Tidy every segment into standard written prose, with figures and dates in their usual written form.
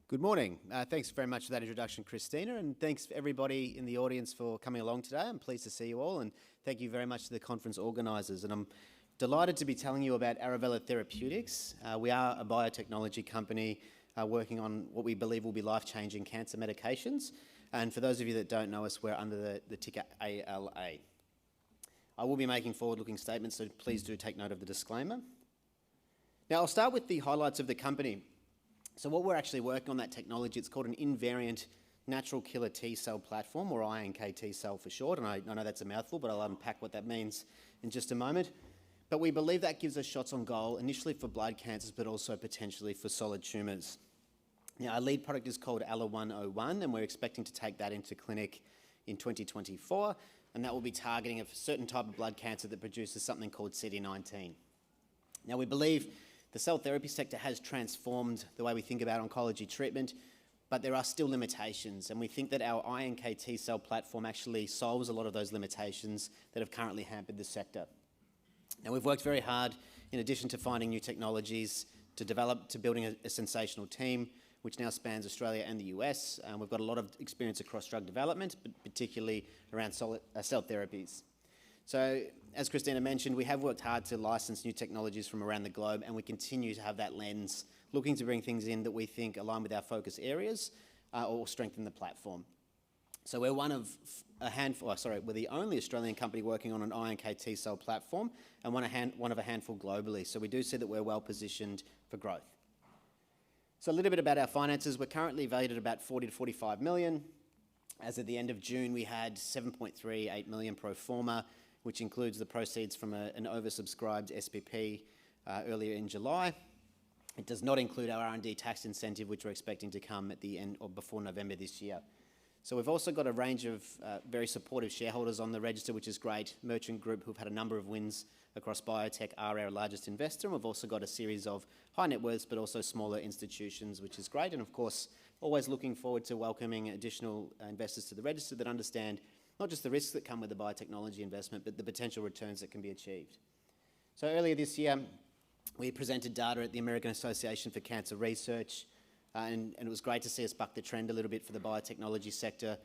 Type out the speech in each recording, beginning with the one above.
Good morning. Thanks very much for that introduction, Christina, and thanks everybody in the audience for coming along today. I'm pleased to see you all, and thank you very much to the conference organisers. And I'm delighted to be telling you about Arovella Therapeutics. We are a biotechnology company working on what we believe will be life-changing cancer medications. And for those of you that don't know us, we're under the ticker ALA. I will be making forward-looking statements, so please do take note of the disclaimer. Now, I'll start with the highlights of the company. So what we're actually working on that technology, it's called an invariant natural killer T-cell platform, or iNKT cell for short, and I know that's a mouthful, but I'll unpack what that means in just a moment. But we believe that gives us shots on goal, initially for blood cancers, but also potentially for solid tumours. Now, our lead product is called ALA-101, and we're expecting to take that into clinic in 2024, and that will be targeting a certain type of blood cancer that produces something called CD19. Now, we believe the cell therapy sector has transformed the way we think about oncology treatment, but there are still limitations, and we think that our iNKT cell platform actually solves a lot of those limitations that have currently hampered the sector. Now, we've worked very hard, in addition to finding new technologies, to building a sensational team, which now spans Australia and the US. We've got a lot of experience across drug development, but particularly around cell therapies. So, as Christina mentioned, we have worked hard to license new technologies from around the globe, and we continue to have that lens, looking to bring things in that we think align with our focus areas or strengthen the platform. So we're one of a handful, we're the only Australian company working on an iNKT cell platform, and one of a handful globally. So we do see that we're well positioned for growth. So a little bit about our finances. We're currently valued at about 40 to 45 million. As at the end of June, we had 7.38 million pro forma, which includes the proceeds from an oversubscribed SPP earlier in July. It does not include our R&D tax incentive, which we're expecting to come at the end or before November this year. So we've also got a range of very supportive shareholders on the register, which is great. Merchant Group, who've had a number of wins across biotech, are our largest investor, and we've also got a series of high net worths, but also smaller institutions, which is great. And of course, always looking forward to welcoming additional investors to the register that understand not just the risks that come with the biotechnology investment, but the potential returns that can be achieved. So earlier this year, we presented data at the American Association for Cancer Research, and it was great to see us buck the trend a little bit for the biotechnology sector.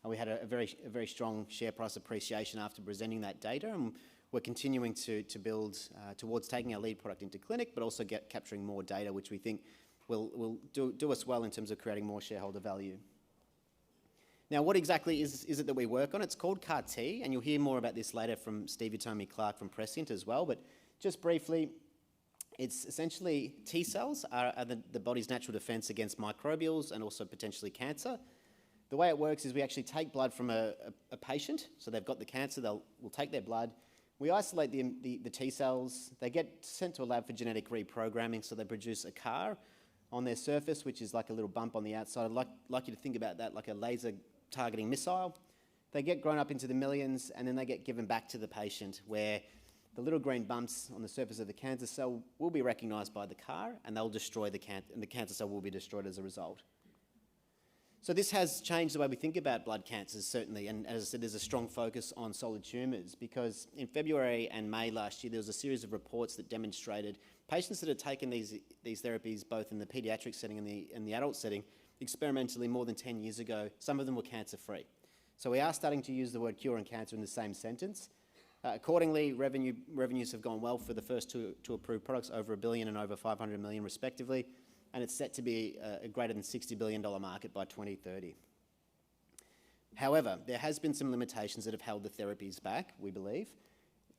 We had a very strong share price appreciation after presenting that data, and we're continuing to build towards taking our lead product into clinic, but also capturing more data, which we think will do us well in terms of creating more shareholder value. Now, what exactly is it that we work on? It's called CAR-T, and you'll hear more about this later from Steve Utomi-Clark from Prescient as well, but just briefly, it's essentially T-cells are the body's natural defense against microbials and also potentially cancer. The way it works is we actually take blood from a patient, so they've got the cancer, we'll take their blood, we isolate the T-cells, they get sent to a lab for genetic reprogramming, so they produce a CAR on their surface, which is like a little bump on the outside. I'd like you to think about that like a laser targeting missile. They get grown up into the millions, and then they get given back to the patient, where the little green bumps on the surface of the cancer cell will be recognised by the CAR, and they'll destroy the cancer, and the cancer cell will be destroyed as a result. So this has changed the way we think about blood cancers, certainly, and as I said, there's a strong focus on solid tumours, because in February and May last year, there was a series of reports that demonstrated patients that had taken these therapies, both in the paediatric setting and in the adult setting, experimentally more than 10 years ago, some of them were cancer-free. So we are starting to use the word cure and cancer in the same sentence. Accordingly, revenues have gone well for the first two approved products, over $1 billion and over $500 million respectively, and it's set to be a greater than $60 billion market by 2030. However, there has been some limitations that have held the therapies back, we believe,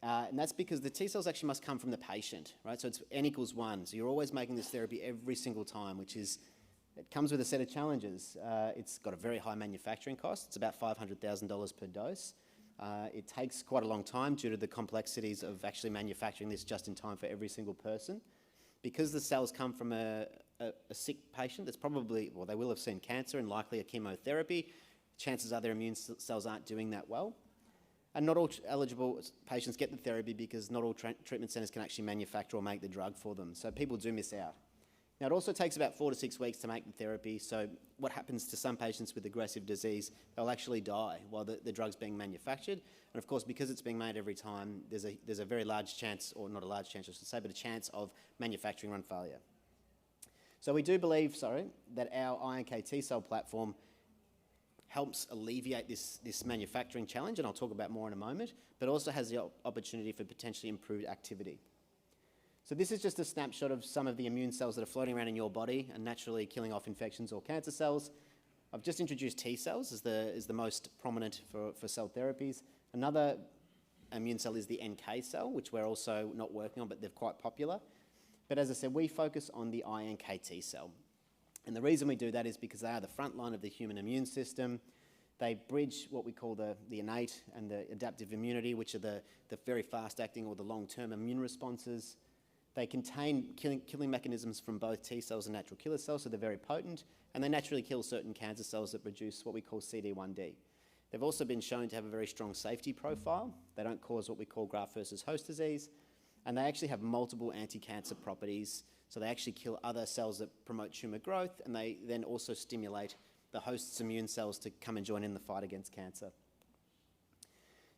and that's because the T-cells actually must come from the patient, right? So it's N equals 1, so you're always making this therapy every single time, it comes with a set of challenges. It's got a very high manufacturing cost. It's about $500,000 per dose. It takes quite a long time due to the complexities of actually manufacturing this just in time for every single person. Because the cells come from a sick patient that's probably, well, they will have seen cancer and likely a chemotherapy, chances are their immune cells aren't doing that well. And not all eligible patients get the therapy because not all treatment centres can actually manufacture or make the drug for them. So people do miss out. Now, it also takes about 4 to 6 weeks to make the therapy, so what happens to some patients with aggressive disease, they'll actually die while the drug's being manufactured. And of course, because it's being made every time, there's a very large chance, or not a large chance, I should say, but a chance of manufacturing run failure. So we do believe, that our iNKT cell platform helps alleviate this manufacturing challenge, and I'll talk about more in a moment, but also has the opportunity for potentially improved activity. So this is just a snapshot of some of the immune cells that are floating around in your body and naturally killing off infections or cancer cells. I've just introduced T cells as the most prominent for cell therapies. Another immune cell is the NK cell, which we're also not working on, but they're quite popular. But as I said, we focus on the iNKT cell. And the reason we do that is because they are the front line of the human immune system. They bridge what we call the innate and the adaptive immunity, which are the very fast-acting or the long-term immune responses. They contain killing mechanisms from both T cells and natural killer cells, so they're very potent, and they naturally kill certain cancer cells that produce what we call CD1D. They've also been shown to have a very strong safety profile. They don't cause what we call graft versus host disease, and they actually have multiple anti-cancer properties. So they actually kill other cells that promote tumour growth, and they then also stimulate the host's immune cells to come and join in the fight against cancer.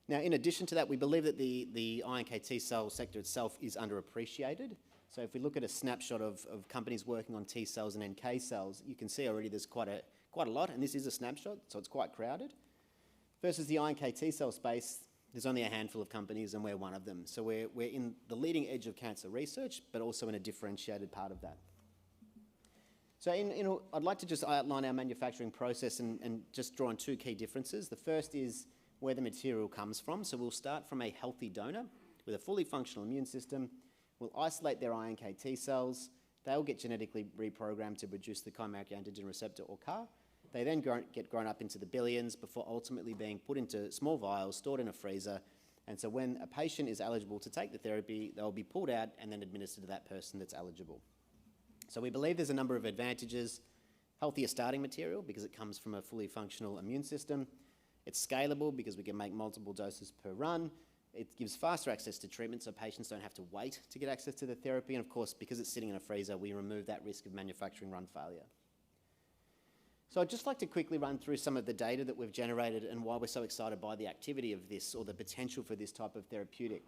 Now, in addition to that, we believe that the iNKT cell sector itself is underappreciated. So if we look at a snapshot of companies working on T cells and NK cells, you can see already there's quite a lot, and this is a snapshot, so it's quite crowded. Versus the iNKT cell space, there's only a handful of companies, and we're one of them. So we're in the leading edge of cancer research, but also in a differentiated part of that. So I'd like to just outline our manufacturing process and just draw on two key differences. The first is where the material comes from. So we'll start from a healthy donor with a fully functional immune system. We'll isolate their iNKT cells. They'll get genetically reprogrammed to produce the chimeric antigen receptor, or CAR. They then get grown up into the billions before ultimately being put into small vials, stored in a freezer. And so when a patient is eligible to take the therapy, they'll be pulled out and then administered to that person that's eligible. So we believe there's a number of advantages. Healthier starting material because it comes from a fully functional immune system. It's scalable because we can make multiple doses per run. It gives faster access to treatment so patients don't have to wait to get access to the therapy. And of course, because it's sitting in a freezer, we remove that risk of manufacturing run failure. So I'd just like to quickly run through some of the data that we've generated and why we're so excited by the activity of this, or the potential for this type of therapeutic.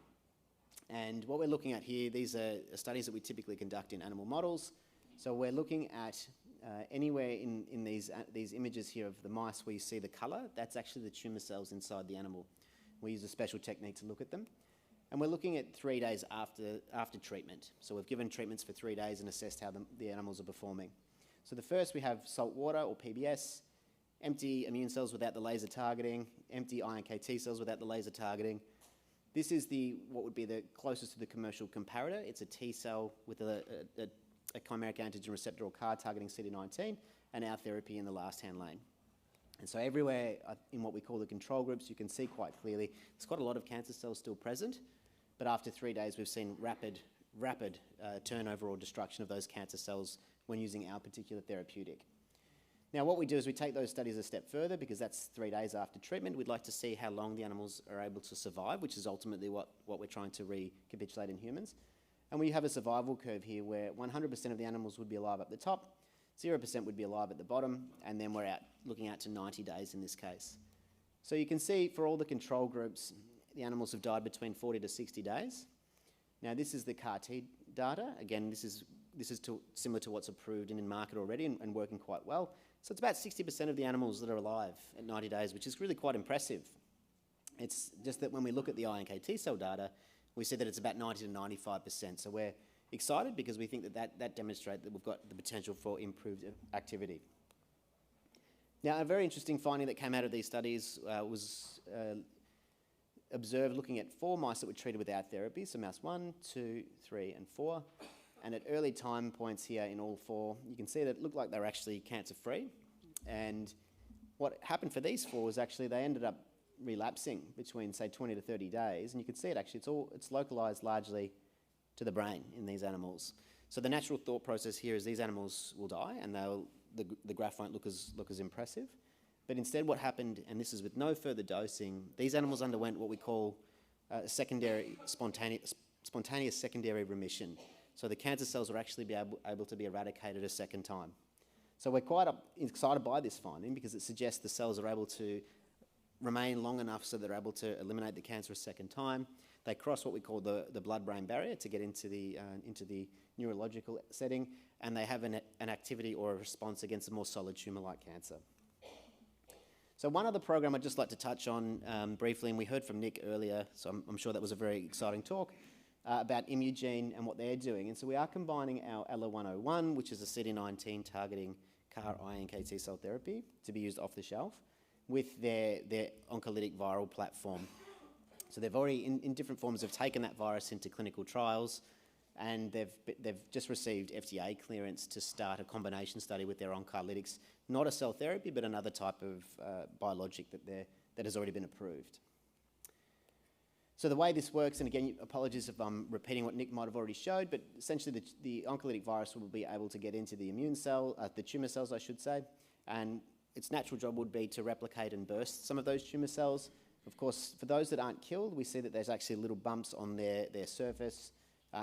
And what we're looking at here, these are studies that we typically conduct in animal models. So we're looking at anywhere in these images here of the mice where you see the colour, that's actually the tumour cells inside the animal. We use a special technique to look at them. And we're looking at 3 days after treatment. So we've given treatments for 3 days and assessed how the animals are performing. So the first, we have salt water, or PBS, empty immune cells without the laser targeting, empty iNKT cells without the laser targeting. This is what would be the closest to the commercial comparator. It's a T cell with a chimeric antigen receptor, or CAR, targeting CD19, and our therapy in the last-hand lane. And so everywhere in what we call the control groups, you can see quite clearly there's quite a lot of cancer cells still present, but after 3 days we've seen rapid turnover or destruction of those cancer cells when using our particular therapeutic. Now what we do is we take those studies a step further, because that's 3 days after treatment. We'd like to see how long the animals are able to survive, which is ultimately what we're trying to recapitulate in humans. And we have a survival curve here where 100% of the animals would be alive at the top, 0% would be alive at the bottom, and then we're looking out to 90 days in this case. So you can see for all the control groups, the animals have died between 40 to 60 days. Now this is the CAR-T data. Again, this is similar to what's approved and in market already and working quite well. So it's about 60% of the animals that are alive at 90 days, which is really quite impressive. It's just that when we look at the iNKT cell data, we see that it's about 90 to 95%. So we're excited because we think that demonstrates that we've got the potential for improved activity. Now, a very interesting finding that came out of these studies was observed looking at 4 mice that were treated with our therapy, so mouse 1, 2, 3, and 4. And at early time points here in all 4, you can see that it looked like they were actually cancer-free. And what happened for these 4 was actually they ended up relapsing between, say, 20 to 30 days. And you can see it actually, it's localised largely to the brain in these animals. So the natural thought process here is these animals will die and the graph won't look as impressive. But instead what happened, and this is with no further dosing, these animals underwent what we call spontaneous secondary remission. So the cancer cells were actually able to be eradicated a second time. So we're quite excited by this finding because it suggests the cells are able to remain long enough so they're able to eliminate the cancer a second time. They cross what we call the blood-brain barrier to get into the neurological setting, and they have an activity or a response against a more solid tumour like cancer. So one other program I'd just like to touch on briefly, and we heard from Nick earlier, so I'm sure that was a very exciting talk, about Imugene and what they're doing. And so we are combining our ALA-101, which is a CD19 targeting CAR-iNKT cell therapy to be used off the shelf, with their oncolytic viral platform. So they've already, in different forms, have taken that virus into clinical trials, and they've just received FDA clearance to start a combination study with their oncolytics, not a cell therapy, but another type of biologic that has already been approved. So the way this works, and again, apologies if I'm repeating what Nick might have already showed, but essentially the oncolytic virus will be able to get into the immune cell, the tumour cells, I should say, and its natural job would be to replicate and burst some of those tumour cells. Of course, for those that aren't killed, we see that there's actually little bumps on their surface.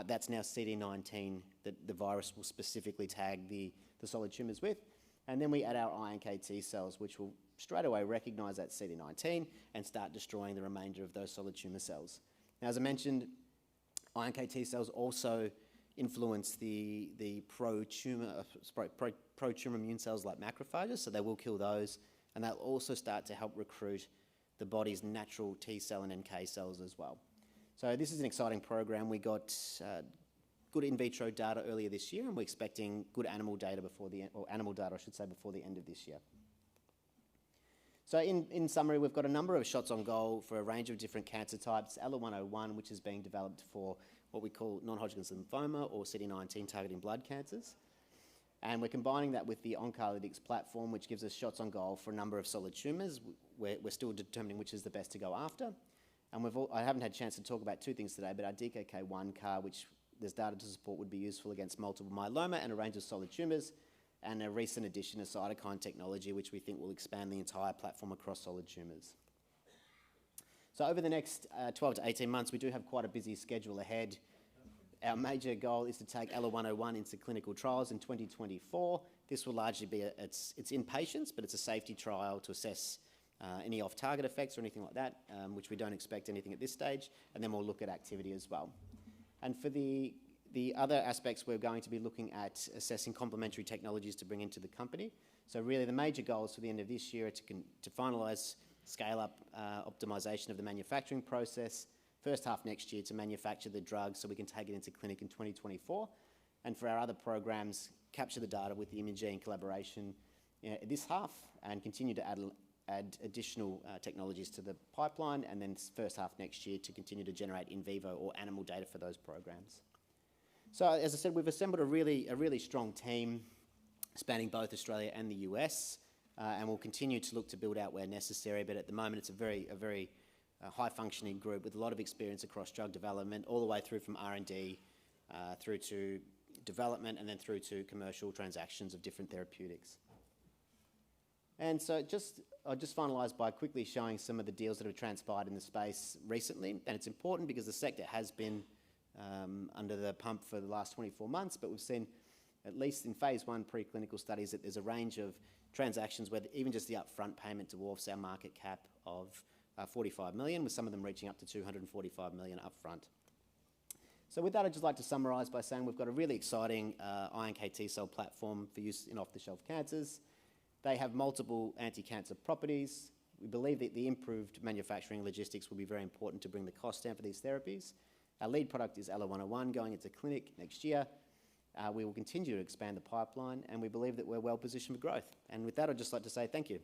That's now CD19 that the virus will specifically tag the solid tumours with. And then we add our iNKT cells, which will straight away recognise that CD19 and start destroying the remainder of those solid tumour cells. Now, as I mentioned, iNKT cells also influence the pro-tumour immune cells like macrophages, so they will kill those, and they'll also start to help recruit the body's natural T cell and NK cells as well. So this is an exciting program. We got good in vitro data earlier this year, and we're expecting good animal data before the end of this year. So in summary, we've got a number of shots on goal for a range of different cancer types. ALA-101, which is being developed for what we call non-Hodgkin's lymphoma or CD19 targeting blood cancers. And we're combining that with the oncolytics platform, which gives us shots on goal for a number of solid tumours. We're still determining which is the best to go after. And I haven't had a chance to talk about two things today, but our DKK1 CAR, which there's data to support would be useful against multiple myeloma and a range of solid tumours, and a recent addition of cytokine technology, which we think will expand the entire platform across solid tumours. So over the next 12 to 18 months, we do have quite a busy schedule ahead. Our major goal is to take ALA-101 into clinical trials in 2024. This will largely be, it's in patients, but it's a safety trial to assess any off-target effects or anything like that, which we don't expect anything at this stage, and then we'll look at activity as well. And for the other aspects, we're going to be looking at assessing complementary technologies to bring into the company. So really the major goals for the end of this year are to finalise scale-up optimisation of the manufacturing process, first half next year to manufacture the drug so we can take it into clinic in 2024. And for our other programs, capture the data with the Imugene collaboration this half and continue to add additional technologies to the pipeline, and then first half next year to continue to generate in vivo or animal data for those programs. So as I said, we've assembled a really strong team spanning both Australia and the US, and we'll continue to look to build out where necessary, but at the moment it's a very high-functioning group with a lot of experience across drug development, all the way through from R&D through to development and then through to commercial transactions of different therapeutics. And so I'll just finalise by quickly showing some of the deals that have transpired in the space recently, and it's important because the sector has been under the pump for the last 24 months, but we've seen, at least in phase 1 preclinical studies, that there's a range of transactions where even just the upfront payment dwarfs our market cap of 45 million, with some of them reaching up to 245 million upfront. So with that, I'd just like to summarise by saying we've got a really exciting iNKT cell platform for use in off-the-shelf cancers. They have multiple anti-cancer properties. We believe that the improved manufacturing logistics will be very important to bring the cost down for these therapies. Our lead product is ALA-101 going into clinic next year. We will continue to expand the pipeline, and we believe that we're well positioned for growth. And with that, I'd just like to say thank you.